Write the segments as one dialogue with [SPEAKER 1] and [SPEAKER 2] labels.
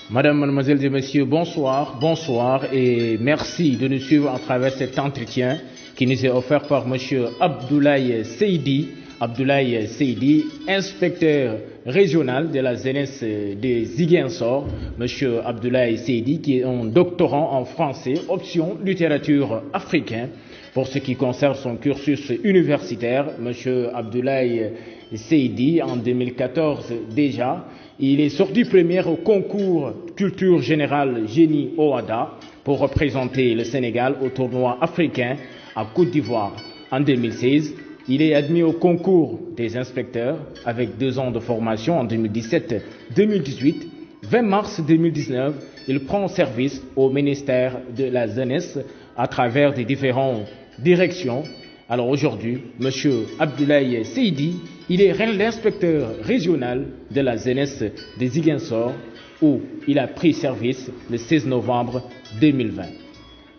[SPEAKER 1] Madame, mademoiselles et messieurs, bonsoir et merci de nous suivre à travers cet entretien qui nous est offert par monsieur Abdoulaye Seydi, inspecteur régional de la jeunesse de Ziguinchor. Monsieur Abdoulaye Seydi qui est un doctorant en français, option littérature africaine. Pour ce qui concerne son cursus universitaire, monsieur Abdoulaye Seydi, en 2014 déjà, il est sorti premier au concours culture générale Génie Oada pour représenter le Sénégal au tournoi africain à Côte d'Ivoire. En 2016, il est admis au concours des inspecteurs avec 2 ans de formation en 2017-2018. 20 mars 2019, il prend service au ministère de la Jeunesse à travers des différentes directions. Alors aujourd'hui, M. Abdoulaye Seydi, il est l'inspecteur régional de la jeunesse de Ziguinchor où il a pris service le 16 novembre 2020.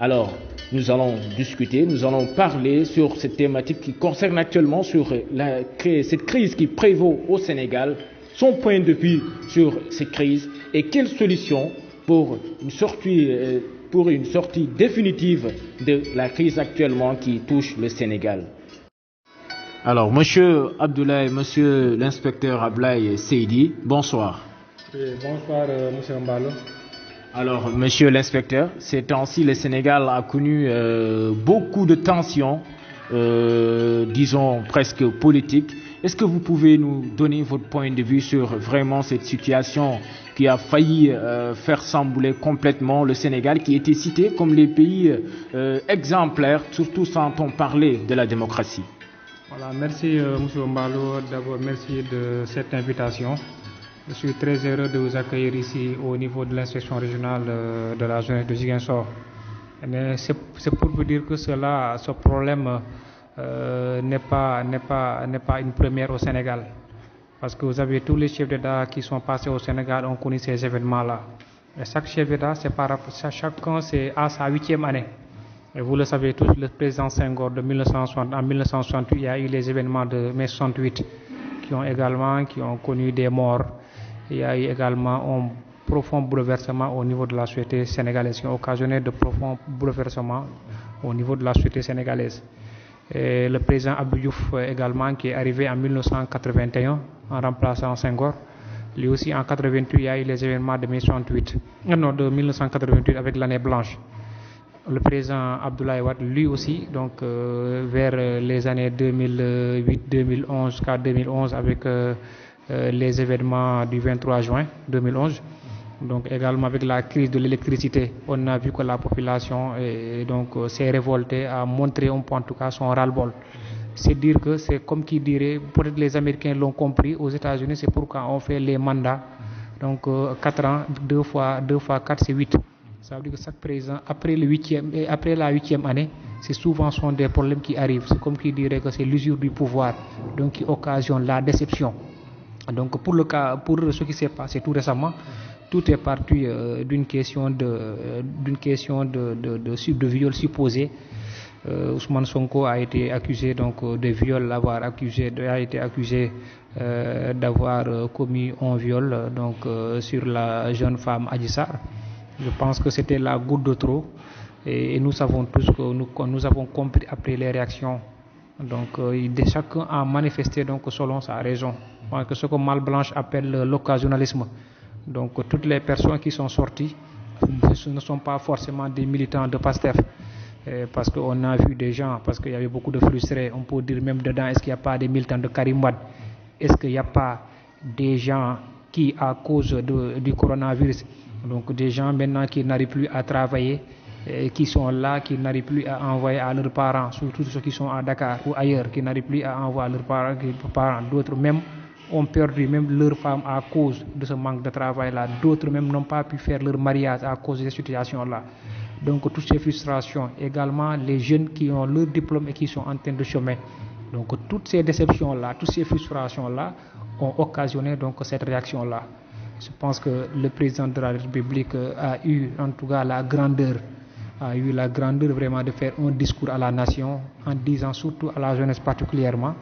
[SPEAKER 1] Alors, nous allons discuter, nous allons parler sur cette thématique qui concerne actuellement sur cette crise qui prévaut au Sénégal, son point de vue sur cette crise et quelles solutions pour une sortie définitive de la crise actuellement qui touche le Sénégal. Alors, monsieur Abdoulaye, monsieur l'inspecteur Abdoulaye Seydi, bonsoir.
[SPEAKER 2] Oui, bonsoir, monsieur Mbalo.
[SPEAKER 1] Alors, monsieur l'inspecteur, ces temps-ci, le Sénégal a connu beaucoup de tensions, disons presque politiques. Est-ce que vous pouvez nous donner votre point de vue sur vraiment cette situation qui a failli faire chambouler complètement le Sénégal, qui était cité comme les pays exemplaires, surtout sans on parler de la démocratie?
[SPEAKER 2] Voilà, merci monsieur Mbalo, d'abord merci de cette invitation. Je suis très heureux de vous accueillir ici au niveau de l'inspection régionale de la jeunesse de Ziguinchor. C'est pour vous dire que ce problème n'est pas une première au Sénégal. Parce que vous avez tous les chefs d'État qui sont passés au Sénégal ont connu ces événements-là. Et chaque chef d'État, chacun c'est à sa 8e année. Et vous le savez tous, le président Senghor en 1968, il y a eu les événements de mai 68 qui ont connu des morts. Il y a eu également un profond bouleversement au niveau de la société sénégalaise, qui a occasionné de profonds bouleversements au niveau de la société sénégalaise. Et le président Abdou Diouf également, qui est arrivé en 1981 en remplaçant Senghor. Lui aussi en 1988, il y a eu les événements de mai de 1988 avec l'année blanche. Le président Abdoulaye Wade, lui aussi, donc vers les années 2008-2011 jusqu'à 2011 avec les événements du 23 juin 2011. Donc également avec la crise de l'électricité, on a vu que la population s'est révoltée, a montré un peu en tout cas son ras-le-bol. C'est dire que c'est comme qui dirait, peut-être les Américains l'ont compris, aux États-Unis c'est pourquoi on fait les mandats, donc 4 ans, 2 fois 4 c'est 8. Ça veut dire que chaque président, après la 8e année, c'est souvent sont des problèmes qui arrivent. C'est comme qui dirait que c'est l'usure du pouvoir, donc qui occasionne la déception. Donc pour ce qui s'est passé tout récemment, tout est parti d'une question de viol supposé. Ousmane Sonko a été accusé de viol, a été accusé d'avoir commis un viol sur la jeune femme Adji Sarr. Je pense que c'était la goutte de trop et nous savons tous que nous avons compris après les réactions. Donc chacun a manifesté selon sa raison. Parce que ce que Mal Blanche appelle l'occasionnalisme. Donc toutes les personnes qui sont sorties ce ne sont pas forcément des militants de PASTEF. Parce qu'on a vu des gens, parce qu'il y avait beaucoup de frustrés, on peut dire même dedans, est-ce qu'il n'y a pas des militants de Karim Wade? Est-ce qu'il n'y a pas des gens qui, à cause du coronavirus, donc des gens maintenant qui n'arrivent plus à travailler, qui sont là, qui n'arrivent plus à envoyer à leurs parents, surtout ceux qui sont à Dakar ou ailleurs, qui n'arrivent plus à envoyer à leurs parents, d'autres même ont perdu même leurs femmes à cause de ce manque de travail-là, d'autres même n'ont pas pu faire leur mariage à cause de cette situation-là. Donc toutes ces frustrations, également les jeunes qui ont leur diplôme et qui sont en train de chômer. Donc toutes ces déceptions-là, toutes ces frustrations-là ont occasionné cette réaction-là. Je pense que le président de la République a eu en tout cas la grandeur vraiment de faire un discours à la nation en disant surtout à la jeunesse particulièrement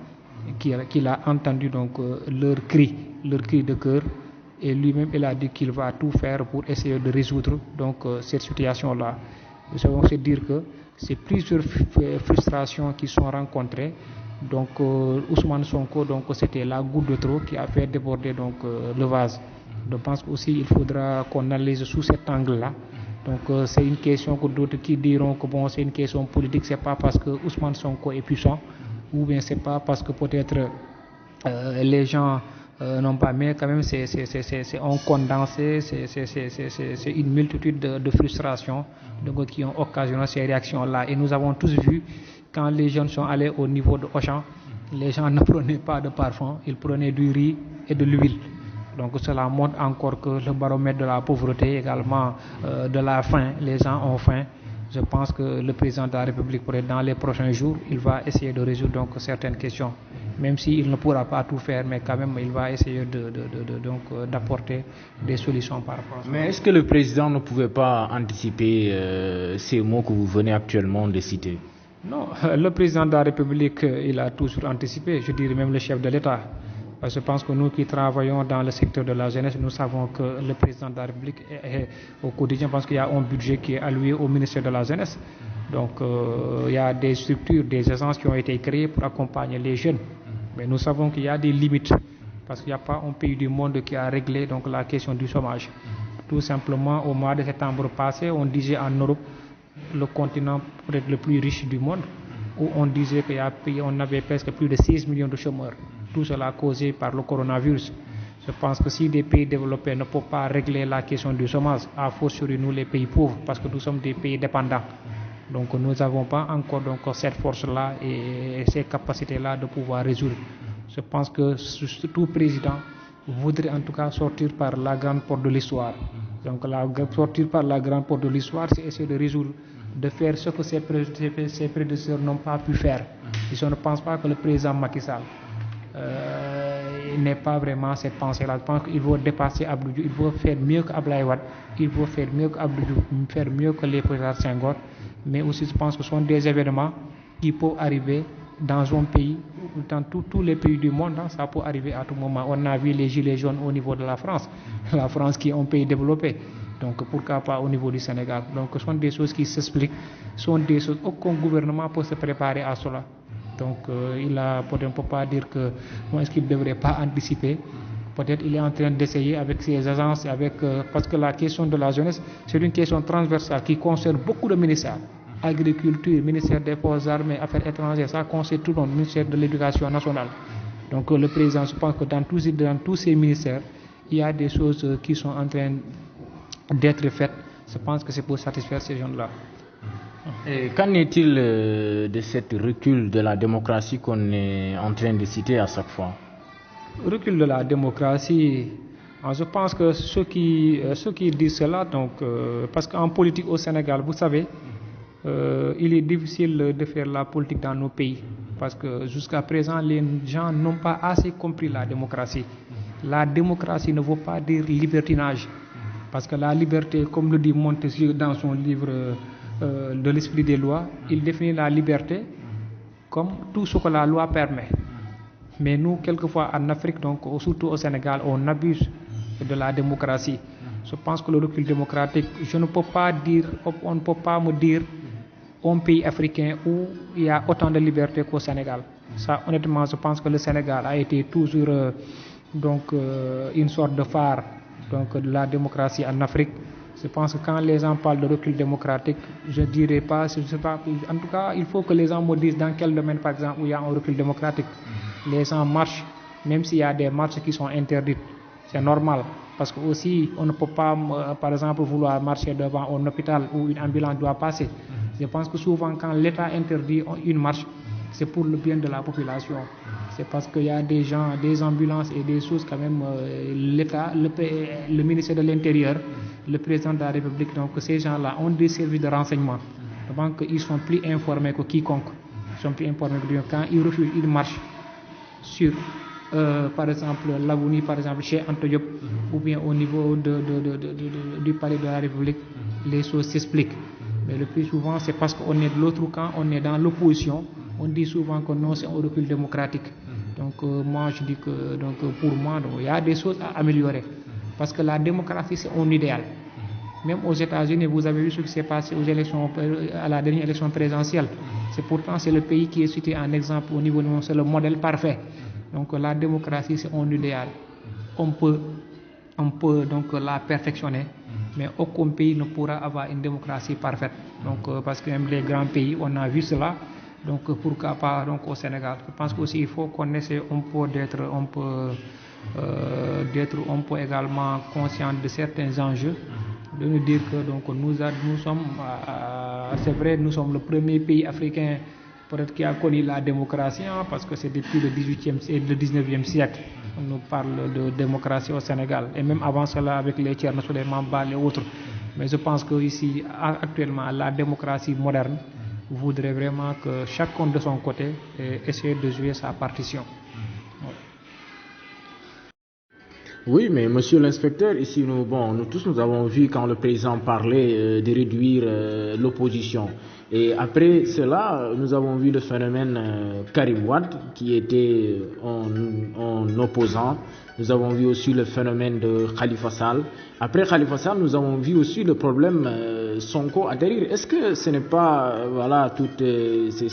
[SPEAKER 2] qu'il a entendu leur cri de cœur et lui-même il a dit qu'il va tout faire pour essayer de résoudre donc cette situation-là. Nous savons se dire que c'est plusieurs frustrations qui sont rencontrées. Donc Ousmane Sonko, donc c'était la goutte de trop qui a fait déborder donc le vase. Je pense aussi il faudra qu'on analyse sous cet angle-là. Donc c'est une question que d'autres qui diront que bon c'est une question politique, c'est pas parce que Ousmane Sonko est puissant, ou bien c'est pas parce que peut-être les gens non pas, mais quand même c'est un condensé, c'est une multitude de frustrations donc, qui ont occasionné ces réactions-là. Et nous avons tous vu quand les jeunes sont allés au niveau de Auchan, les gens ne prenaient pas de parfum, ils prenaient du riz et de l'huile. Donc cela montre encore que le baromètre de la pauvreté, également de la faim, les gens ont faim. Je pense que le président de la République, dans les prochains jours, il va essayer de résoudre donc certaines questions. Même s'il ne pourra pas tout faire, mais quand même il va essayer d'apporter des solutions par rapport à ça.
[SPEAKER 1] Mais est-ce que le président ne pouvait pas anticiper ces mots que vous venez actuellement de citer?
[SPEAKER 2] Non, le président de la République, il a toujours anticipé, je dirais même le chef de l'État. Parce que je pense que nous qui travaillons dans le secteur de la jeunesse, nous savons que le président de la République est au quotidien, parce qu'il y a un budget qui est alloué au ministère de la jeunesse. Donc il y a des structures, des agences qui ont été créées pour accompagner les jeunes. Mais nous savons qu'il y a des limites, parce qu'il n'y a pas un pays du monde qui a réglé donc, la question du chômage. Tout simplement, au mois de septembre passé, on disait en Europe, le continent peut-être le plus riche du monde, où on disait qu'on avait presque plus de 16 millions de chômeurs. Tout cela causé par le coronavirus. Je pense que si des pays développés ne peuvent pas régler la question du chômage, à fortiori nous les pays pauvres, parce que nous sommes des pays dépendants. Donc nous n'avons pas encore donc, cette force-là et ces capacités-là de pouvoir résoudre. Je pense que tout président voudrait en tout cas sortir par la grande porte de l'histoire. Donc sortir par la grande porte de l'histoire, c'est essayer de résoudre, de faire ce que ses prédécesseurs n'ont pas pu faire. Et je ne pense pas que le président Macky Sall n'est pas vraiment cette pensée-là. Je pense qu'il faut dépasser Abdou Diouf, il faut faire mieux qu'Abdoulaye Wade, il faut faire mieux qu'Abdou Diouf, faire mieux que les présidents Senghor. Mais aussi je pense que ce sont des événements qui peuvent arriver dans un pays, dans tous les pays du monde, hein, ça peut arriver à tout moment. On a vu les gilets jaunes au niveau de la France qui est un pays développé. Donc pourquoi pas au niveau du Sénégal? Donc ce sont des choses qui s'expliquent, ce sont des choses, aucun gouvernement peut se préparer à cela. Donc on ne peut pas dire que est-ce qu'il ne devrait pas anticiper. Peut-être il est en train d'essayer avec ses agences, parce que la question de la jeunesse, c'est une question transversale qui concerne beaucoup de ministères. Agriculture, ministère des Forces armées, Affaires étrangères, ça concerne tout le monde, ministère de l'Éducation nationale. Donc le président, je pense que dans tous ces ministères, il y a des choses qui sont en train d'être faites. Je pense que c'est pour satisfaire ces gens-là.
[SPEAKER 1] Et qu'en est-il de cette recul de la démocratie qu'on est en train de citer à chaque fois?
[SPEAKER 2] Recul de la démocratie, je pense que ceux qui disent cela, donc, parce qu'en politique au Sénégal, vous savez, il est difficile de faire la politique dans nos pays, parce que jusqu'à présent, les gens n'ont pas assez compris la démocratie. La démocratie ne veut pas dire libertinage, parce que la liberté, comme le dit Montesquieu dans son livre de l'esprit des lois, il définit la liberté comme tout ce que la loi permet. Mais nous, quelquefois en Afrique, donc surtout au Sénégal, on abuse de la démocratie. Je pense que le recul démocratique, on ne peut pas me dire un pays africain où il y a autant de liberté qu'au Sénégal. Ça, honnêtement, je pense que le Sénégal a été toujours une sorte de phare de la démocratie en Afrique. Je pense que quand les gens parlent de recul démocratique, je ne dirais pas, je sais pas, en tout cas, il faut que les gens me disent dans quel domaine, par exemple, où il y a un recul démocratique. Les gens marchent, même s'il y a des marches qui sont interdites. C'est normal, parce que aussi, on ne peut pas, par exemple, vouloir marcher devant un hôpital où une ambulance doit passer. Je pense que souvent, quand l'État interdit une marche, c'est pour le bien de la population. C'est parce qu'il y a des gens, des ambulances et des choses quand même, l'État, le ministère de l'Intérieur, le président de la République, donc ces gens-là ont des services de renseignement. Donc ils sont plus informés que quiconque. Ils sont plus informés que quand ils refusent une marche sur, par exemple, l'avenue, par exemple, chez Anta Diop, ou bien au niveau du palais de la République, les choses s'expliquent. Mais le plus souvent, c'est parce qu'on est de l'autre camp, on est dans l'opposition. On dit souvent que non, c'est un recul démocratique. Donc moi, je dis que pour moi, il y a des choses à améliorer. Parce que la démocratie, c'est un idéal. Même aux États-Unis, vous avez vu ce qui s'est passé aux élections, à la dernière élection présidentielle. C'est le pays qui est cité en exemple au niveau du monde, c'est le modèle parfait. Donc la démocratie, c'est un idéal. On peut donc la perfectionner, mais aucun pays ne pourra avoir une démocratie parfaite. Donc parce que même les grands pays, on a vu cela. Donc pourquoi pas donc au Sénégal? Je pense qu'aussi il faut qu'on essaie d'être un peu également conscient de certains enjeux, de nous dire que donc nous sommes, c'est vrai, nous sommes le premier pays africain peut-être qui a connu la démocratie, parce que c'est depuis le 18e et le 19e siècle. On nous parle de démocratie au Sénégal, et même avant cela avec les Thierno Souleymane Baal et autres. Mais je pense que ici, actuellement, la démocratie moderne voudrait vraiment que chacun de son côté essaie de jouer sa partition.
[SPEAKER 1] Oui, mais monsieur l'inspecteur, ici, nous tous nous avons vu quand le président parlait de réduire l'opposition. Et après cela, nous avons vu le phénomène Karim Wade, qui était un opposant. Nous avons vu aussi le phénomène de Khalifa Sall. Après Khalifa Sall, nous avons vu aussi le problème Sonko atterrir. Est-ce que ce n'est pas toutes ces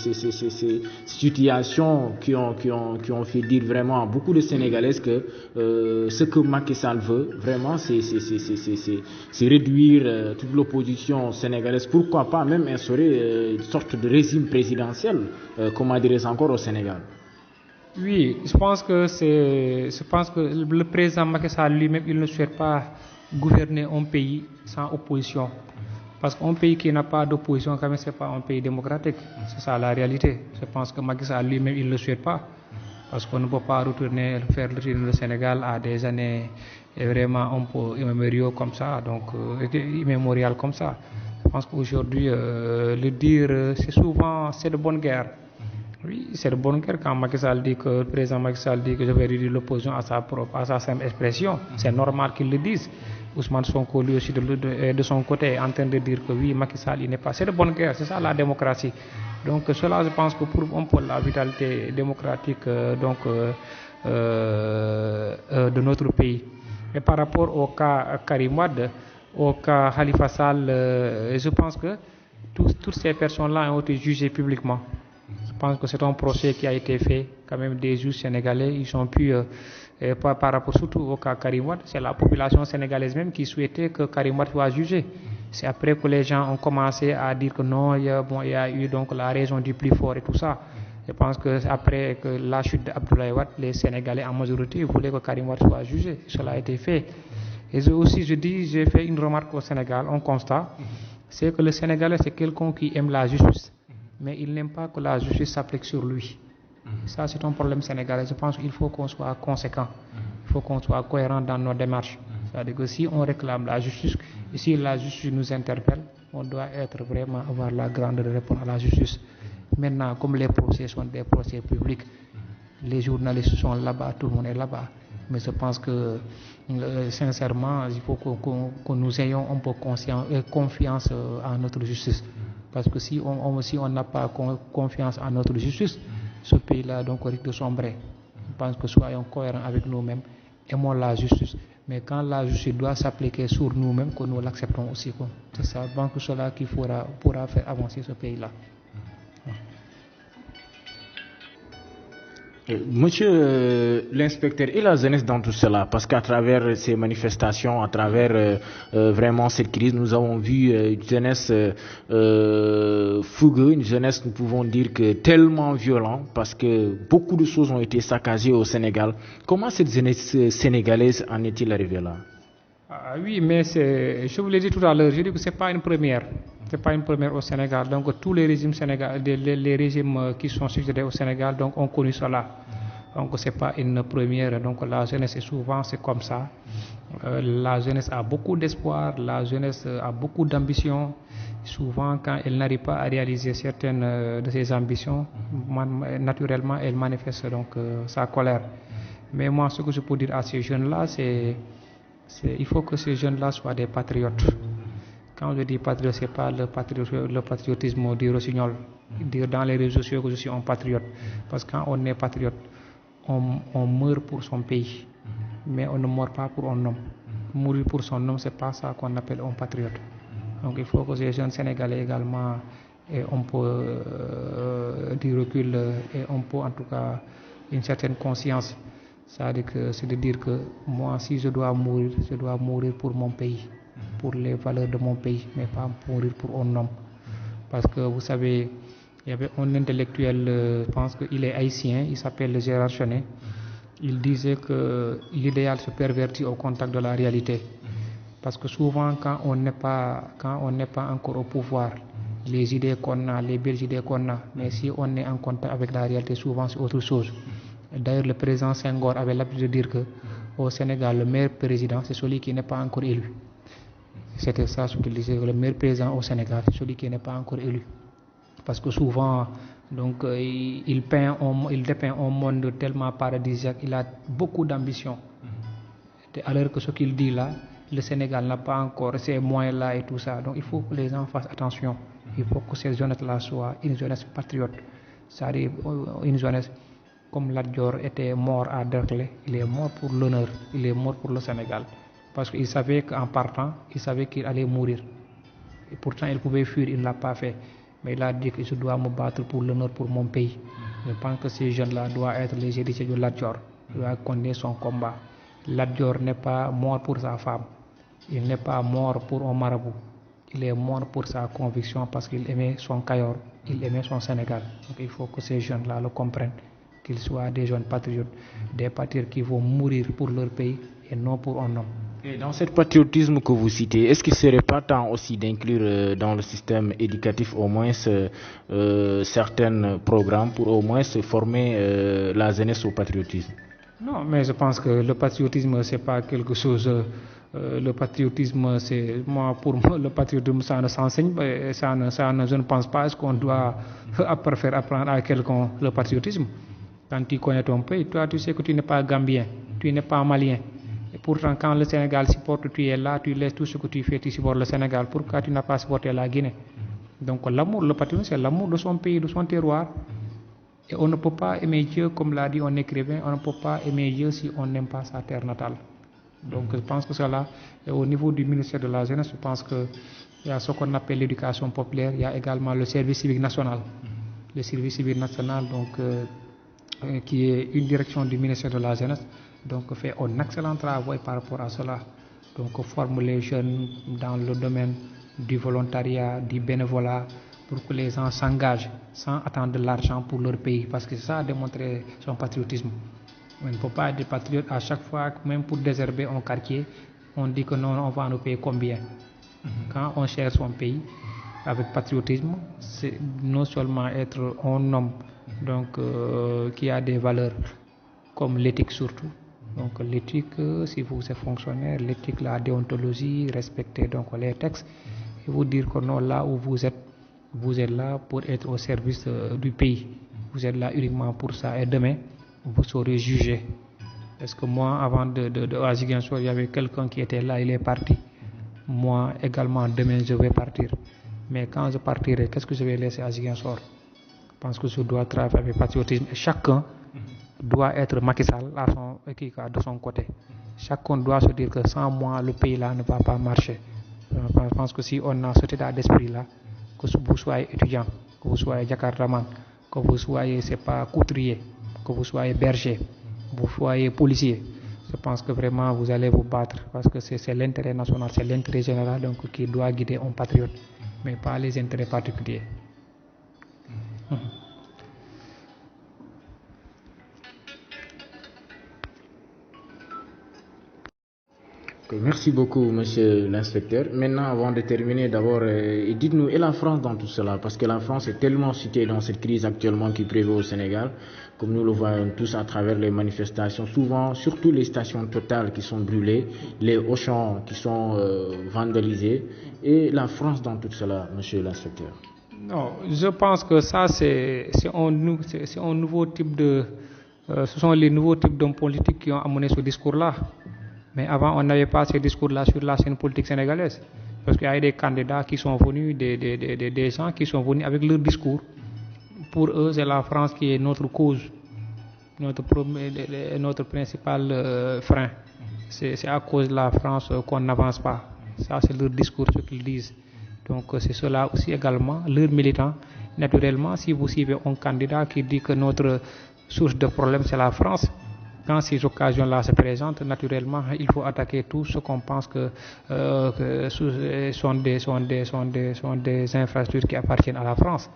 [SPEAKER 1] situations qui ont fait dire vraiment à beaucoup de Sénégalais que ce que Macky Sall veut vraiment, c'est réduire toute l'opposition sénégalaise. Pourquoi pas même instaurer une sorte de régime présidentiel, comment dirais-je encore, au Sénégal?
[SPEAKER 2] Oui, je pense que le président Macky Sall lui-même, il ne souhaite pas gouverner un pays sans opposition. Parce qu'un pays qui n'a pas d'opposition, quand même, c'est pas un pays démocratique. C'est ça la réalité. Je pense que Macky Sall lui-même, il ne le souhaite pas. Parce qu'on ne peut pas faire le Sénégal à des années vraiment un peu immémoriales comme ça, donc immémorial comme ça. Je pense qu'aujourd'hui, le dire, c'est de bonne guerre. Oui, c'est de bonne guerre quand le président Macky Sall dit que je vais réduire l'opposition à sa simple expression. C'est normal qu'il le dise. Ousmane Sonko, lui aussi, de son côté, est en train de dire que oui, Macky Sall, il n'est pas. C'est de bonne guerre, c'est ça la démocratie. Donc, cela, je pense que pour un peu la vitalité démocratique de notre pays. Et par rapport au cas Karim Wade, au cas Khalifa Sall, je pense que toutes ces personnes-là ont été jugées publiquement. Je pense que c'est un procès qui a été fait, quand même des juges sénégalais, ils ont pu, par rapport surtout au cas Karim Wade, c'est la population sénégalaise même qui souhaitait que Karim Wade soit jugé. C'est après que les gens ont commencé à dire que non, il y a eu donc la raison du plus fort et tout ça. Je pense que après que la chute d'Abdoulaye Wade, les Sénégalais en majorité voulaient que Karim Wade soit jugé. Cela a été fait. Et j'ai fait une remarque au Sénégal, un constat, c'est que le Sénégalais, c'est quelqu'un qui aime la justice, mais il n'aime pas que la justice s'applique sur lui. Ça, c'est un problème sénégalais. Je pense qu'il faut qu'on soit conséquent. Il faut qu'on soit cohérent dans nos démarches. C'est-à-dire que si on réclame la justice, et si la justice nous interpelle, on doit avoir la grandeur de répondre à la justice. Maintenant, comme les procès sont des procès publics, les journalistes sont là-bas, tout le monde est là-bas. Mais je pense que, sincèrement, il faut que nous ayons un peu confiance en notre justice. Parce que si on n'a pas confiance en notre justice, ce pays-là donc risque de sombrer. Je pense que soyons cohérents avec nous-mêmes, aimons la justice. Mais quand la justice doit s'appliquer sur nous-mêmes, que nous l'acceptons aussi. C'est ça, je pense que cela qui pourra faire avancer ce pays-là.
[SPEAKER 1] Monsieur l'inspecteur, et la jeunesse dans tout cela, parce qu'à travers ces manifestations, à travers vraiment cette crise, nous avons vu une jeunesse fougueuse, une jeunesse, nous pouvons dire que tellement violente, parce que beaucoup de choses ont été saccagées au Sénégal. Comment cette jeunesse sénégalaise en est-il arrivée là?
[SPEAKER 2] Oui, mais je vous l'ai dit tout à l'heure, je dis que ce n'est pas une première. Ce n'est pas une première au Sénégal. Donc tous les régimes les régimes qui sont succédés au Sénégal donc, ont connu cela. Donc ce n'est pas une première. Donc la jeunesse, c'est comme ça. La jeunesse a beaucoup d'espoir, la jeunesse a beaucoup d'ambition. Souvent, quand elle n'arrive pas à réaliser certaines de ses ambitions, naturellement, elle manifeste donc sa colère. Mais moi, ce que je peux dire à ces jeunes-là, il faut que ces jeunes-là soient des patriotes. Quand je dis patriote, ce n'est pas le patriotisme du rossignol. Dire dans les réseaux sociaux que je suis un patriote. Parce que quand on est patriote, on meurt pour son pays. Mais on ne meurt pas pour un homme. Mourir pour son nom, c'est pas ça qu'on appelle un patriote. Donc il faut que ces jeunes Sénégalais également aient un peu du recul et un peu en tout cas une certaine conscience. C'est de dire que moi, si je dois mourir pour mon pays, pour les valeurs de mon pays, mais pas mourir pour un homme. Parce que vous savez, il y avait un intellectuel, je pense qu'il est haïtien, il s'appelle Gérard Chenet. Il disait que l'idéal se pervertit au contact de la réalité. Parce que souvent, quand on n'est pas encore au pouvoir, les idées qu'on a, les belles idées qu'on a, mais si on est en contact avec la réalité, souvent c'est autre chose. D'ailleurs, le président Senghor avait l'habitude de dire que au Sénégal, le meilleur président, c'est celui qui n'est pas encore élu. C'était ça ce qu'il disait, le meilleur président au Sénégal, c'est celui qui n'est pas encore élu. Parce que souvent, donc, il dépeint un monde tellement paradisiaque, il a beaucoup d'ambition. Alors que ce qu'il dit là, le Sénégal n'a pas encore ces moyens-là et tout ça. Donc il faut que les gens fassent attention. Il faut que cette jeunesse-là soit une jeunesse patriote. C'est-à-dire une jeunesse comme Lat Dior était mort à Derklé, il est mort pour l'honneur, il est mort pour le Sénégal. Parce qu'il savait qu'en partant, il savait qu'il allait mourir. Et pourtant, il pouvait fuir, il ne l'a pas fait. Mais il a dit que je dois me battre pour l'honneur pour mon pays. Je pense que ces jeunes-là doivent être les héritiers de Lat Dior. Ils doivent connaître son combat. Lat Dior n'est pas mort pour sa femme. Il n'est pas mort pour un marabout. Il est mort pour sa conviction parce qu'il aimait son Kayor, il aimait son Sénégal. Donc il faut que ces jeunes-là le comprennent, qu'ils soient des jeunes patriotes, des patriotes qui vont mourir pour leur pays et non pour un homme.
[SPEAKER 1] Et dans ce patriotisme que vous citez, est-ce qu'il ne serait pas temps aussi d'inclure dans le système éducatif au moins certains programmes pour au moins se former la jeunesse au patriotisme?
[SPEAKER 2] Non, mais je pense que le patriotisme, c'est pas quelque chose. Le patriotisme, pour moi, le patriotisme, ça ne s'enseigne pas. Je ne pense pas qu'on doit faire apprendre à quelqu'un le patriotisme. Quand tu connais ton pays, toi, tu sais que tu n'es pas gambien, tu n'es pas malien. Et pourtant, quand le Sénégal supporte, tu es là, tu laisses tout ce que tu fais, tu supportes le Sénégal. Pourquoi tu n'as pas supporté la Guinée? Donc, le patriotisme, c'est l'amour de son pays, de son terroir. Et on ne peut pas aimer Dieu, comme l'a dit un écrivain, on ne peut pas aimer Dieu si on n'aime pas sa terre natale. Donc je pense que cela, et au niveau du ministère de la Jeunesse, je pense qu'il y a ce qu'on appelle l'éducation populaire, il y a également le service civique national. Le service civique national, donc, qui est une direction du ministère de la Jeunesse, donc fait un excellent travail par rapport à cela. Donc forme les jeunes dans le domaine du volontariat, du bénévolat, pour que les gens s'engagent sans attendre de l'argent pour leur pays, parce que ça a démontré son patriotisme. On ne peut pas être patriote à chaque fois, même pour désherber un quartier, on dit que non, on va nous payer combien. Quand on cherche son pays avec patriotisme, c'est non seulement être un homme donc, qui a des valeurs comme l'éthique surtout. Donc l'éthique, si vous êtes fonctionnaire, l'éthique, la déontologie, respecter donc les textes, et vous dire que non, là où vous êtes là pour être au service du pays. Vous êtes là uniquement pour ça. Et demain, vous serez jugé. Est-ce que moi, avant à Ziguinchor, il y avait quelqu'un qui était là, il est parti. Moi également, demain, je vais partir. Mais quand je partirai, qu'est-ce que je vais laisser à Ziguinchor? Je pense que je dois travailler avec patriotisme. Et chacun doit être Macky Sall de son côté. Chacun doit se dire que sans moi, le pays là ne va pas marcher. Je pense que si on a cet état d'esprit-là, que vous soyez étudiant, que vous soyez jakartaman, que vous soyez, couturier, que vous soyez berger, que vous soyez policier, je pense que vraiment vous allez vous battre parce que c'est l'intérêt national, c'est l'intérêt général donc, qui doit guider un patriote, mais pas les intérêts particuliers.
[SPEAKER 1] Merci beaucoup, monsieur l'inspecteur. Maintenant, avant de terminer, d'abord, dites-nous, et la France dans tout cela? Parce que la France est tellement citée dans cette crise actuellement qui prévaut au Sénégal, comme nous le voyons tous à travers les manifestations, souvent, surtout les stations Total qui sont brûlées, les Auchan qui sont vandalisés, et la France dans tout cela, monsieur l'inspecteur?
[SPEAKER 2] Non, je pense que ça, c'est un nouveau type de... ce sont les nouveaux types d'hommes politiques qui ont amené ce discours-là. Mais avant, on n'avait pas ces discours-là sur la scène politique sénégalaise. Parce qu'il y a des candidats qui sont venus, des gens qui sont venus avec leur discours. Pour eux, c'est la France qui est notre cause, notre principal frein. c'est à cause de la France qu'on n'avance pas. Ça, c'est leur discours, ce qu'ils disent. Donc, c'est cela aussi également, leurs militants. Naturellement, si vous suivez un candidat qui dit que notre source de problème, c'est la France, quand ces occasions-là se présentent, naturellement, il faut attaquer tout ce qu'on pense que sont des infrastructures qui appartiennent à la France.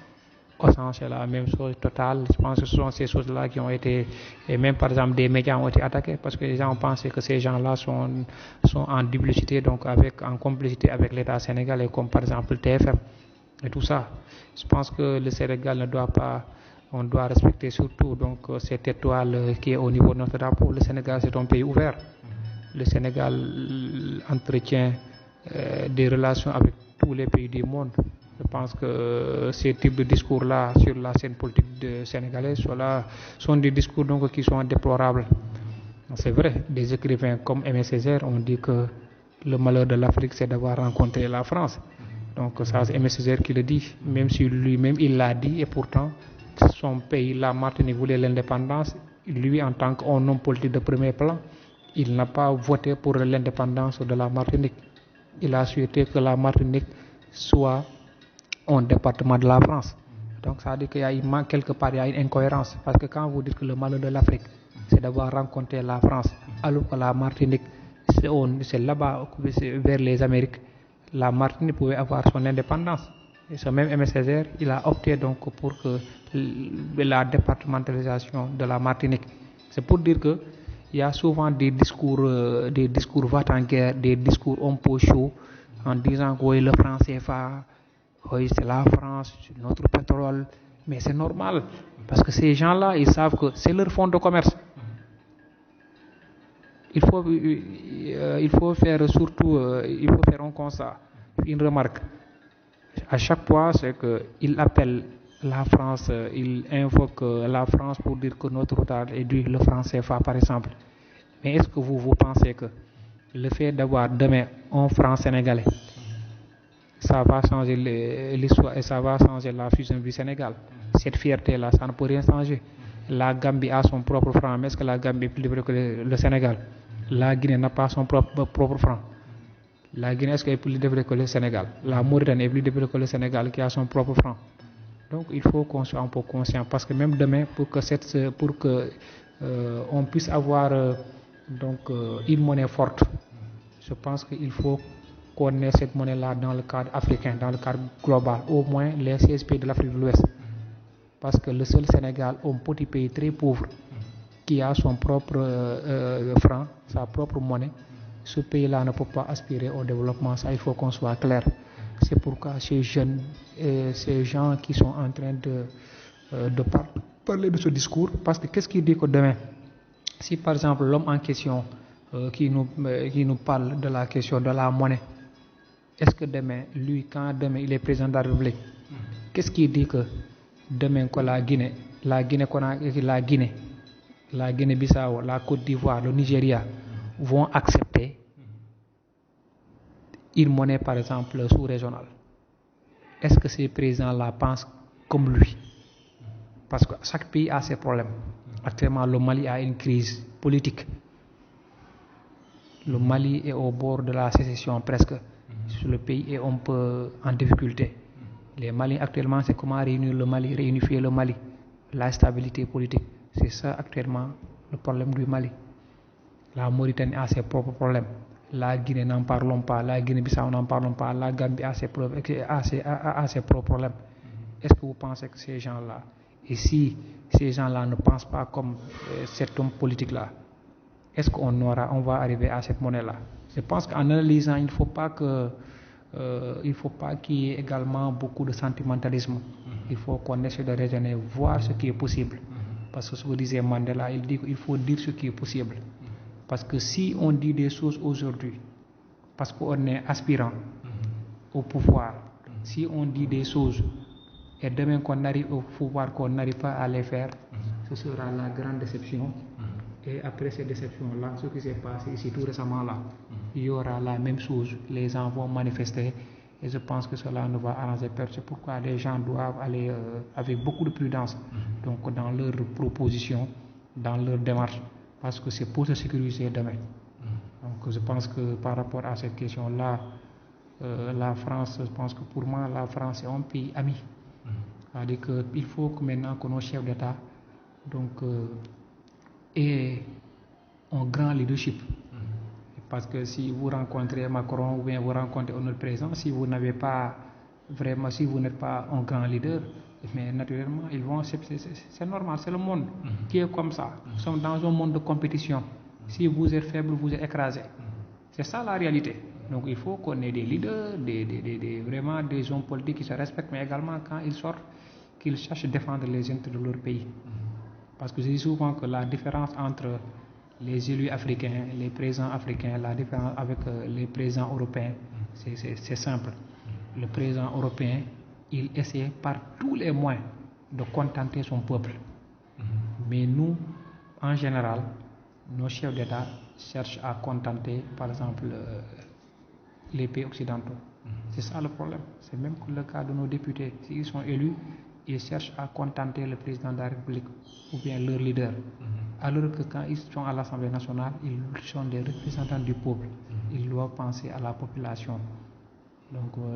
[SPEAKER 2] Au sens, c'est la même chose totale. Je pense que ce sont ces choses-là qui ont été, et même par exemple des médias ont été attaqués parce que les gens ont pensé que ces gens-là sont en duplicité, donc en complicité avec l'État sénégalais, comme par exemple TFM et tout ça. Je pense que le Sénégal ne doit pas, on doit respecter surtout donc cette étoile qui est au niveau de notre drapeau. Le Sénégal, c'est un pays ouvert. Le Sénégal entretient des relations avec tous les pays du monde. Je pense que ces types de discours-là sur la scène politique sénégalaise sont des discours donc, qui sont déplorables. C'est vrai, des écrivains comme Aimé Césaire ont dit que le malheur de l'Afrique, c'est d'avoir rencontré la France. Donc ça, c'est Aimé Césaire qui le dit, même si lui-même il l'a dit, et pourtant, son pays, la Martinique, voulait l'indépendance. Lui, en tant qu'homme politique de premier plan, il n'a pas voté pour l'indépendance de la Martinique. Il a souhaité que la Martinique soit un département de la France. Donc ça veut dire qu'il y a quelque part il y a une incohérence. Parce que quand vous dites que le malheur de l'Afrique, c'est d'avoir rencontré la France, alors que la Martinique, c'est là-bas, vers les Amériques, la Martinique pouvait avoir son indépendance. Et ce même Aimé Césaire, il a opté donc pour que la départementalisation de la Martinique. C'est pour dire que il y a souvent des discours va-t-en-guerre, des discours un peu chauds, en disant que oui, le franc CFA, oui, c'est la France, c'est notre pétrole, mais c'est normal, parce que ces gens-là, ils savent que c'est leur fonds de commerce. Il faut faire un constat, une remarque. À chaque fois, c'est qu'ils appellent la France, ils invoquent la France pour dire que notre retard est dû le franc CFA, par exemple. Mais est-ce que vous pensez que le fait d'avoir demain un franc sénégalais, ça va changer l'histoire et ça va changer la fusion du Sénégal? Cette fierté-là, ça ne peut rien changer. La Gambie a son propre franc, mais est-ce que la Gambie est plus libre que le Sénégal? La Guinée n'a pas son propre franc. La Guinée, est-ce qu'elle est plus libre que le Sénégal? La Mauritanie est plus libre que le Sénégal qui a son propre franc. Donc il faut qu'on soit un peu conscient, parce que même demain, pour que on puisse avoir une monnaie forte, je pense qu'il faut qu'on ait cette monnaie-là dans le cadre africain, dans le cadre global, au moins les 16 pays de l'Afrique de l'Ouest. Parce que le seul Sénégal, un petit pays très pauvre, qui a son propre franc, sa propre monnaie, ce pays-là ne peut pas aspirer au développement. Ça, il faut qu'on soit clair. C'est pourquoi ces jeunes, ces gens qui sont en train de parler de ce discours, parce que qu'est-ce qu'il dit que demain, si par exemple l'homme en question qui nous parle de la question de la monnaie, est-ce que demain, lui, quand demain il est président de la République, qu'est-ce qu'il dit que demain que la Guinée-Bissau, la Côte d'Ivoire, le Nigeria vont accepter une monnaie par exemple sous-régionale? Est-ce que ces présidents-là pensent comme lui? Parce que chaque pays a ses problèmes. Actuellement, le Mali a une crise politique. Le Mali est au bord de la sécession presque. Le pays est un peu en difficulté. Les Maliens actuellement, c'est comment réunifier le Mali, la stabilité politique. C'est ça actuellement le problème du Mali. La Mauritanie a ses propres problèmes. La Guinée, n'en parlons pas. La Guinée-Bissau, n'en parlons pas. La Gambie a ses propres problèmes. Est-ce que vous pensez que ces gens-là, et si ces gens-là ne pensent pas comme cet homme politique-là, est-ce qu'on va arriver à cette monnaie-là? Je pense qu'en analysant, il ne faut pas qu'il y ait également beaucoup de sentimentalisme. Il faut qu'on essaie de raisonner, voir ce qui est possible. Parce que ce que disait Mandela, il dit qu'il faut dire ce qui est possible. Parce que si on dit des choses aujourd'hui, parce qu'on est aspirant au pouvoir, si on dit des choses et demain qu'on arrive au pouvoir, qu'on n'arrive pas à les faire, ce sera la grande déception. Et après cette déception-là, ce qui s'est passé ici tout récemment là, il y aura la même chose. Les gens vont manifester et je pense que cela ne va arranger personne. C'est pourquoi les gens doivent aller avec beaucoup de prudence donc dans leurs propositions, dans leur démarche, parce que c'est pour se sécuriser demain. Donc que je pense que par rapport à cette question-là, la France, je pense que pour moi, la France est un pays ami. C'est-à-dire qu'il faut que maintenant que nos chefs d'État aient un grand leadership. Parce que si vous rencontrez Macron ou bien vous rencontrez notre président, si vous n'êtes pas un grand leader, mais naturellement, c'est normal, c'est le monde qui est comme ça. Nous sommes dans un monde de compétition. Si vous êtes faible, vous êtes écrasé. C'est ça la réalité. Donc il faut qu'on ait des leaders, vraiment des hommes politiques qui se respectent, mais également quand ils sortent, qu'ils cherchent à défendre les intérêts de leur pays. Parce que je dis souvent que la différence entre les élus africains, les présidents africains, la différence avec les présidents européens, c'est simple. Le président européen, il essaie par tous les moyens de contenter son peuple. Mais nous, en général, nos chefs d'État cherchent à contenter, par exemple, les pays occidentaux. C'est ça le problème. C'est même le cas de nos députés. S'ils sont élus, ils cherchent à contenter le président de la République ou bien leur leader. Alors que quand ils sont à l'Assemblée nationale, ils sont des représentants du peuple. Ils doivent penser à la population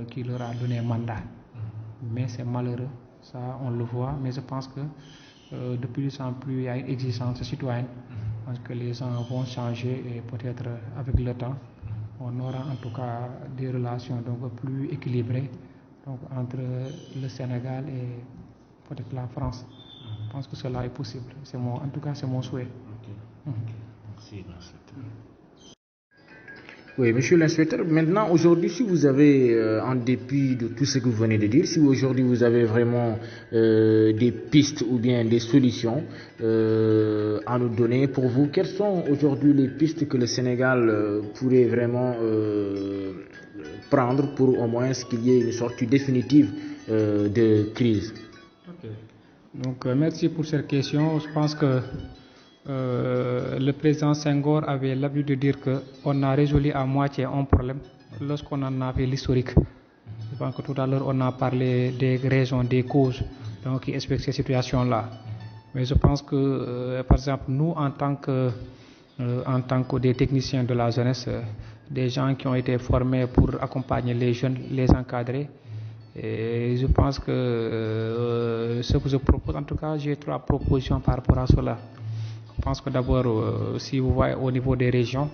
[SPEAKER 2] qui leur a donné un mandat. Mais c'est malheureux, ça on le voit. Mais je pense que de plus en plus il y a une exigence citoyenne. Parce que les gens vont changer et peut-être avec le temps, on aura en tout cas des relations plus équilibrées entre le Sénégal et peut-être la France. Je pense que cela est possible. En tout cas, c'est mon souhait.
[SPEAKER 1] Merci. Oui, monsieur l'inspecteur, maintenant, aujourd'hui, si vous avez, en dépit de tout ce que vous venez de dire, si aujourd'hui vous avez vraiment des pistes ou bien des solutions à nous donner pour vous, quelles sont aujourd'hui les pistes que le Sénégal pourrait vraiment prendre pour au moins qu'il y ait une sortie définitive de crise?
[SPEAKER 2] Donc, merci pour cette question. Je pense que le président Senghor avait l'habitude de dire qu'on a résolu à moitié un problème lorsqu'on en a fait l'historique. Je pense que tout à l'heure on a parlé des raisons, des causes qui expliquent ces situations-là. Mais je pense que, par exemple, nous en tant que des techniciens de la jeunesse, des gens qui ont été formés pour accompagner les jeunes, les encadrer, et je pense que ce que je propose, en tout cas, j'ai 3 propositions par rapport à cela. Je pense que d'abord, si vous voyez au niveau des régions,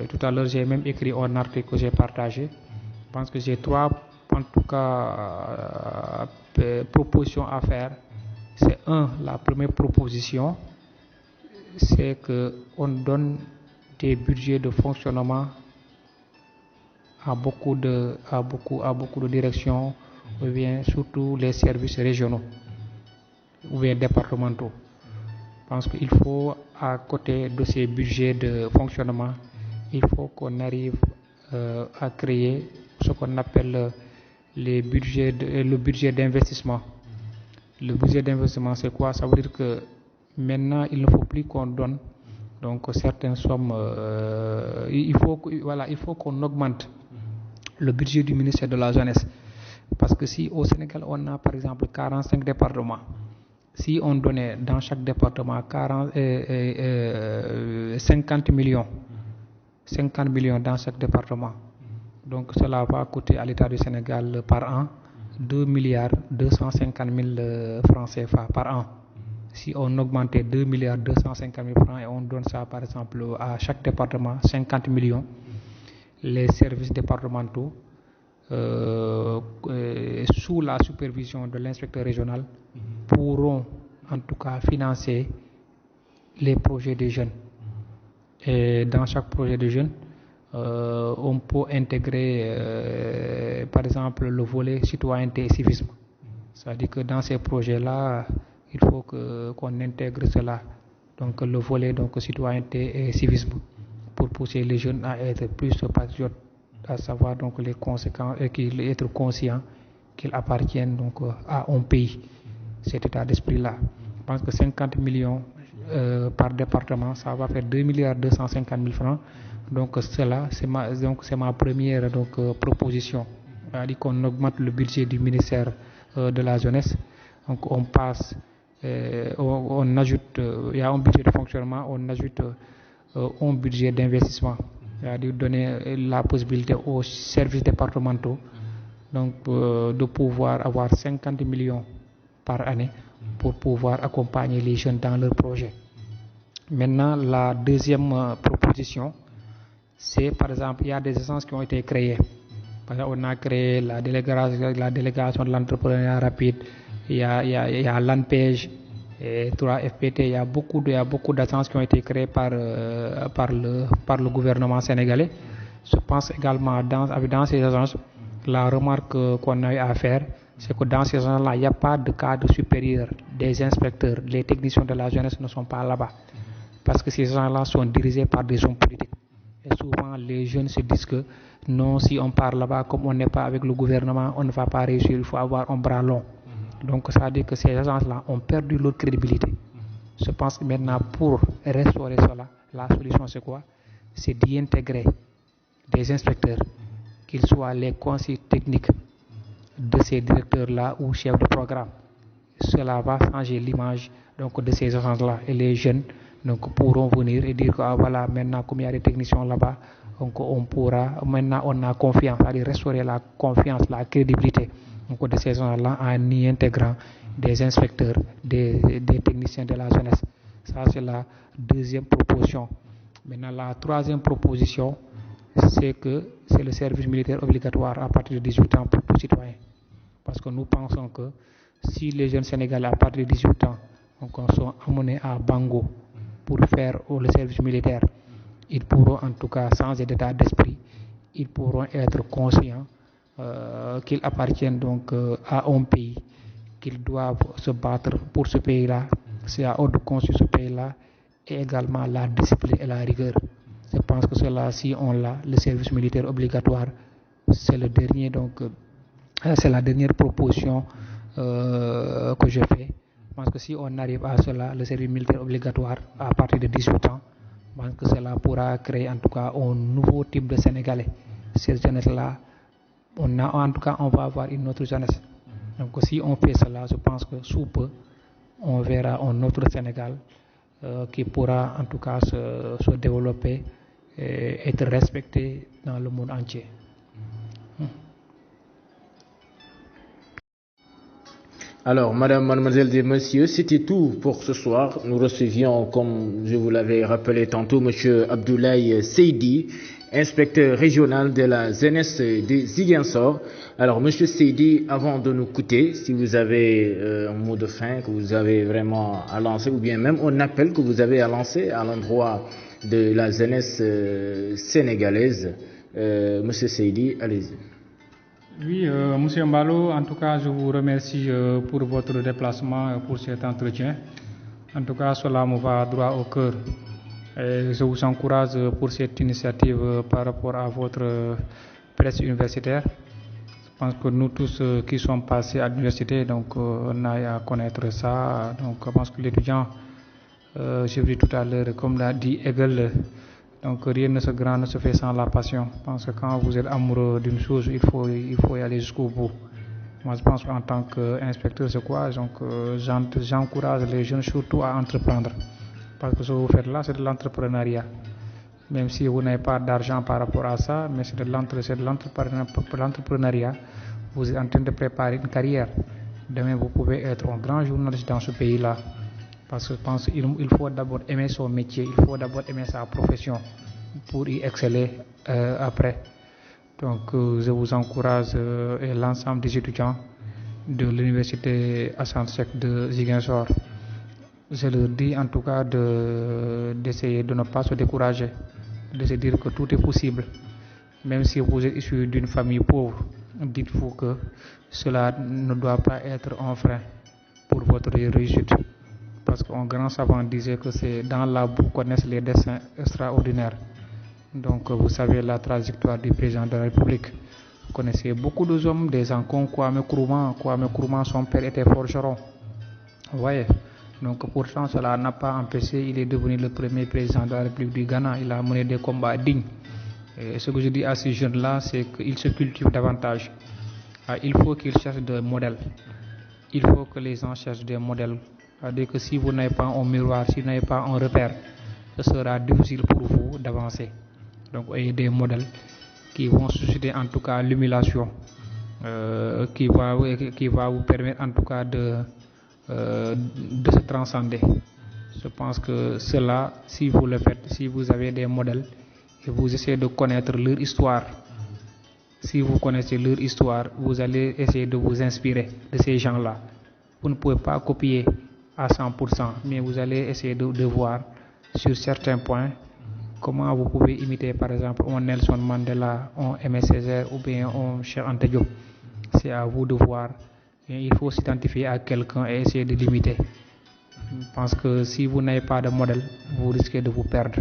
[SPEAKER 2] tout à l'heure j'ai même écrit un article que j'ai partagé. Je pense que j'ai 3, en tout cas, propositions à faire. C'est la première proposition, c'est qu'on donne des budgets de fonctionnement à beaucoup de directions, ou bien surtout les services régionaux ou bien départementaux. Je pense qu'il faut, à côté de ces budgets de fonctionnement, il faut qu'on arrive à créer ce qu'on appelle le budget d'investissement. Le budget d'investissement, c'est quoi? Ça veut dire que maintenant, il ne faut plus qu'on donne certaines sommes. Il faut qu'on augmente le budget du ministère de la Jeunesse. Parce que si au Sénégal, on a par exemple 45 départements, si on donnait dans chaque département 50 millions dans chaque département, donc cela va coûter à l'État du Sénégal par an 2 milliards 250 000 francs CFA par an. Si on augmentait 2 milliards 250 000 francs et on donne ça par exemple à chaque département 50 millions, les services départementaux sous la supervision de l'inspecteur régional pourront en tout cas financer les projets des jeunes. Et dans chaque projet de jeunes, on peut intégrer par exemple le volet citoyenneté et civisme. C'est-à-dire que dans ces projets-là, il faut qu'on intègre cela, donc le volet citoyenneté et civisme, pour pousser les jeunes à être plus patriotes, à savoir les conséquences et être conscients qu'ils appartiennent à un pays. Cet état d'esprit-là. Je pense que 50 millions par département, ça va faire 2 milliards 250 000 francs. Donc cela, c'est ma première proposition. C'est-à-dire qu'on augmente le budget du ministère de la Jeunesse. Donc on passe, on ajoute, il y a un budget de fonctionnement, on ajoute un budget d'investissement. c'est-à-dire donner la possibilité aux services départementaux donc, de pouvoir avoir 50 millions par année pour pouvoir accompagner les jeunes dans leurs projets. Maintenant, la deuxième proposition, c'est par exemple, il y a des agences qui ont été créées. Par exemple, on a créé la délégation de l'entrepreneuriat rapide, il y a l'ANPEJ, et 3FPT, il y a beaucoup d'agences qui ont été créées par le gouvernement sénégalais. Je pense également dans ces agences, la remarque qu'on a eu à faire, c'est que dans ces agences-là, il n'y a pas de cadre supérieur des inspecteurs. Les techniciens de la jeunesse ne sont pas là-bas. Parce que ces gens-là sont dirigés par des hommes politiques. Et souvent, les jeunes se disent que non, si on part là-bas, comme on n'est pas avec le gouvernement, on ne va pas réussir, il faut avoir un bras long. Donc, ça veut dire que ces agences-là ont perdu leur crédibilité. Je pense que maintenant, pour restaurer cela, la solution, c'est quoi? C'est d'y intégrer des inspecteurs, qu'ils soient les conseils techniques de ces directeurs-là ou chefs de programme. Cela va changer l'image donc, de ces agences-là. Et les jeunes donc, pourront venir et dire que voilà, maintenant, comme il y a des techniciens là-bas, donc on pourra, maintenant on a confiance, c'est-à-dire restaurer la confiance, la crédibilité donc, de ces gens-là en y intégrant des inspecteurs, des techniciens de la jeunesse. Ça, c'est la deuxième proposition. Maintenant, la troisième proposition, c'est que c'est le service militaire obligatoire à partir de 18 ans pour tout citoyen. Parce que nous pensons que si les jeunes Sénégalais à partir de 18 ans donc, sont amenés à Bango pour faire le service militaire, ils pourront en tout cas changer d'état d'esprit, ils pourront être conscients qu'ils appartiennent donc à un pays, qu'ils doivent se battre pour ce pays-là, c'est à eux de construire ce pays-là, et également la discipline et la rigueur. Je pense que cela, si on l'a, le service militaire obligatoire, c'est le dernier, donc c'est la dernière proposition que je fais. Je pense que si on arrive à cela, le service militaire obligatoire à partir de 18 ans, je pense que cela pourra créer en tout cas un nouveau type de Sénégalais. Cette jeunesse-là, en tout cas, on va avoir une autre jeunesse. Donc si on fait cela, je pense que sous peu, on verra un autre Sénégal qui pourra en tout cas se développer et être respecté dans le monde entier.
[SPEAKER 1] Alors, madame, mademoiselle et messieurs, c'était tout pour ce soir. Nous recevions, comme je vous l'avais rappelé tantôt, monsieur Abdoulaye Seydi, inspecteur régional de la jeunesse de Ziguinchor. Alors, monsieur Seydi, avant de nous quitter, si vous avez un mot de fin que vous avez vraiment à lancer, ou bien même un appel que vous avez à lancer à l'endroit de la jeunesse sénégalaise, monsieur Seydi, allez-y.
[SPEAKER 2] Oui, monsieur Mbalo, en tout cas, je vous remercie pour votre déplacement, pour cet entretien. En tout cas, cela me va droit au cœur. Et je vous encourage pour cette initiative par rapport à votre presse universitaire. Je pense que nous tous qui sommes passés à l'université, donc on a à connaître ça. Donc, je pense que l'étudiant, j'ai vu tout à l'heure, comme l'a dit Hegel, donc rien ne se fait sans la passion. Je pense que quand vous êtes amoureux d'une chose, il faut y aller jusqu'au bout. Moi, je pense qu'en tant qu'inspecteur, c'est quoi? Donc, j'encourage les jeunes surtout à entreprendre. Parce que ce que vous faites là, c'est de l'entrepreneuriat. Même si vous n'avez pas d'argent par rapport à ça, mais c'est de l'entrepreneuriat. Vous êtes en train de préparer une carrière. Demain, vous pouvez être un grand journaliste dans ce pays-là. Parce que je pense qu'il faut d'abord aimer son métier, il faut d'abord aimer sa profession pour y exceller après. Donc je vous encourage et l'ensemble des étudiants de l'université Assane Seck de Ziguinchor. Je leur dis en tout cas d'essayer de ne pas se décourager, de se dire que tout est possible. Même si vous êtes issu d'une famille pauvre, dites-vous que cela ne doit pas être un frein pour votre réussite. Parce qu'un grand savant disait que c'est dans la boue qu'on connaît les destins extraordinaires. Donc vous savez la trajectoire du président de la République. Vous connaissez beaucoup d'hommes, des gens comme Kwame Nkrumah, son père était forgeron. Vous voyez. Donc pourtant cela n'a pas empêché, il est devenu le premier président de la République du Ghana. Il a mené des combats dignes. Et ce que je dis à ces jeunes-là, c'est qu'ils se cultivent davantage. Il faut qu'ils cherchent des modèles. Il faut que les gens cherchent des modèles. C'est-à-dire que si vous n'avez pas un miroir, si vous n'avez pas un repère, ce sera difficile pour vous d'avancer. Donc, et des modèles qui vont susciter en tout cas l'humiliation, qui va vous permettre en tout cas de se transcender. Je pense que cela, si vous le faites, si vous avez des modèles et vous essayez de connaître leur histoire, si vous connaissez leur histoire, vous allez essayer de vous inspirer de ces gens-là. Vous ne pouvez pas copier à 100%, mais vous allez essayer de voir sur certains points comment vous pouvez imiter par exemple un Nelson Mandela, un Aimé Césaire ou bien un Cheikh Anta Diop. C'est à vous de voir. Et il faut s'identifier à quelqu'un et essayer de l'imiter. Je pense que si vous n'avez pas de modèle, vous risquez de vous perdre.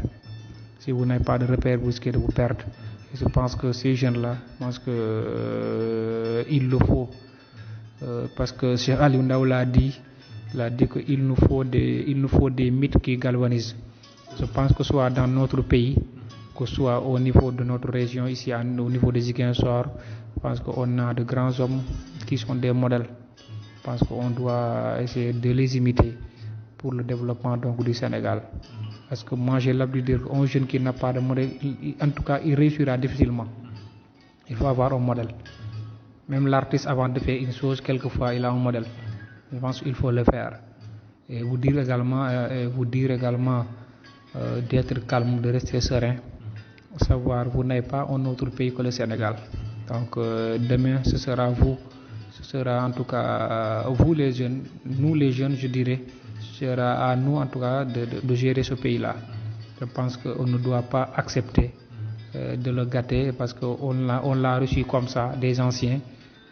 [SPEAKER 2] Si vous n'avez pas de repère, vous risquez de vous perdre. Et je pense que ces jeunes-là, je pense que il le faut. Parce que Cheikh Aliou Ndao l'a dit qu'il nous faut des mythes qui galvanisent. Je pense que soit dans notre pays, que ce soit au niveau de notre région, ici au niveau de Ziguinchor, je pense qu'on a de grands hommes qui sont des modèles. Je pense qu'on doit essayer de les imiter pour le développement donc, du Sénégal. Parce que moi j'ai l'habitude de dire qu'un jeune qui n'a pas de modèle, en tout cas il réussira difficilement. Il faut avoir un modèle. Même l'artiste avant de faire une chose, quelquefois il a un modèle. Je pense qu'il faut le faire. Et vous dire également d'être calme, de rester serein. Savoir vous n'avez pas un autre pays que le Sénégal. Donc demain ce sera vous. Ce sera en tout cas vous les jeunes, nous les jeunes je dirais, ce sera à nous en tout cas de gérer ce pays-là. Je pense qu'on ne doit pas accepter de le gâter parce qu'on l'a reçu comme ça des anciens.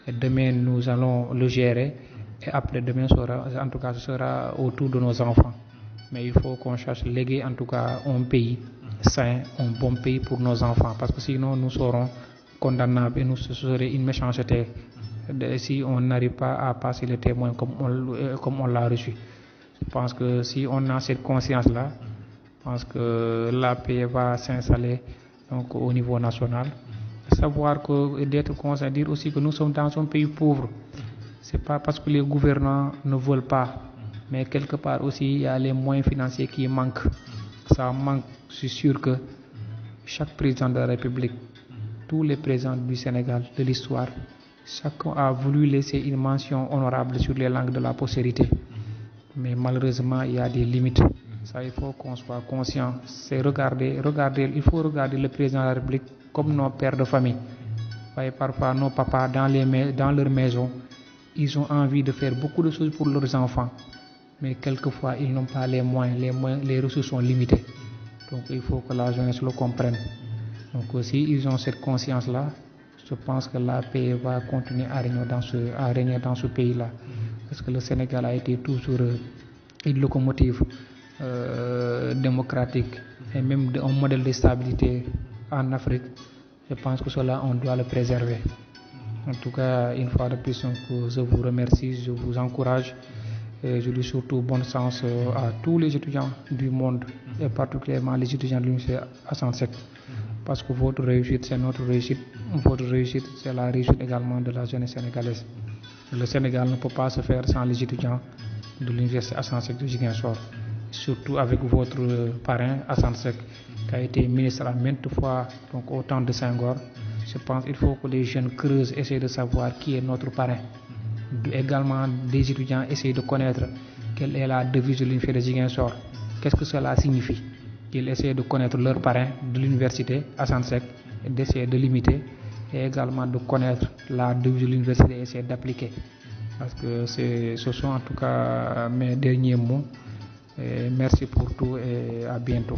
[SPEAKER 2] Et demain nous allons le gérer et après demain en tout cas ce sera autour de nos enfants. Mais il faut qu'on cherche léguer en tout cas un pays sain, un bon pays pour nos enfants parce que sinon nous serons condamnables et ce serait une méchanceté si on n'arrive pas à passer le témoin comme on l'a reçu. Je pense que si on a cette conscience-là, je pense que la paix va s'installer donc, au niveau national. Savoir que d'être conscient, dire aussi que nous sommes dans un pays pauvre. C'est pas parce que les gouvernants ne veulent pas, mais quelque part aussi il y a les moyens financiers qui manquent. Ça manque, je suis sûr que chaque président de la République, tous les présidents du Sénégal, de l'histoire, chacun a voulu laisser une mention honorable sur les langues de la postérité. Mais malheureusement, il y a des limites. Ça, il faut qu'on soit conscient. C'est il faut regarder le président de la République comme nos pères de famille. Voyez, parfois, nos papas, dans leur maison, ils ont envie de faire beaucoup de choses pour leurs enfants. Mais quelquefois, ils n'ont pas les moyens. Les ressources sont limitées. Donc, il faut que la jeunesse le comprenne. Donc, aussi, ils ont cette conscience-là. Je pense que la paix va continuer à régner dans ce pays-là. Parce que le Sénégal a été toujours une locomotive démocratique et même un modèle de stabilité en Afrique. Je pense que cela, on doit le préserver. En tout cas, une fois de plus, je vous remercie, je vous encourage et je dis surtout bon sens à tous les étudiants du monde et particulièrement les étudiants de l'Université Assane Seck. Parce que votre réussite, c'est notre réussite. Votre réussite, c'est la réussite également de la jeunesse sénégalaise. Le Sénégal ne peut pas se faire sans les étudiants de l'Université Assane Seck de Ziguinchor. Surtout avec votre parrain Assane Seck, qui a été ministre à maintes fois donc, au temps de Senghor. Je pense qu'il faut que les jeunes creusent, essayent de savoir qui est notre parrain. Également, des étudiants essayent de connaître quelle est la devise de l'Université de Ziguinchor. Qu'est-ce que cela signifie? Ils essayent de connaître leur parrain de l'Université Assane Seck et d'essayer de l'imiter et également de connaître la devise de l'université et essayer d'appliquer. Parce que ce sont en tout cas mes derniers mots. Et merci pour tout et à bientôt.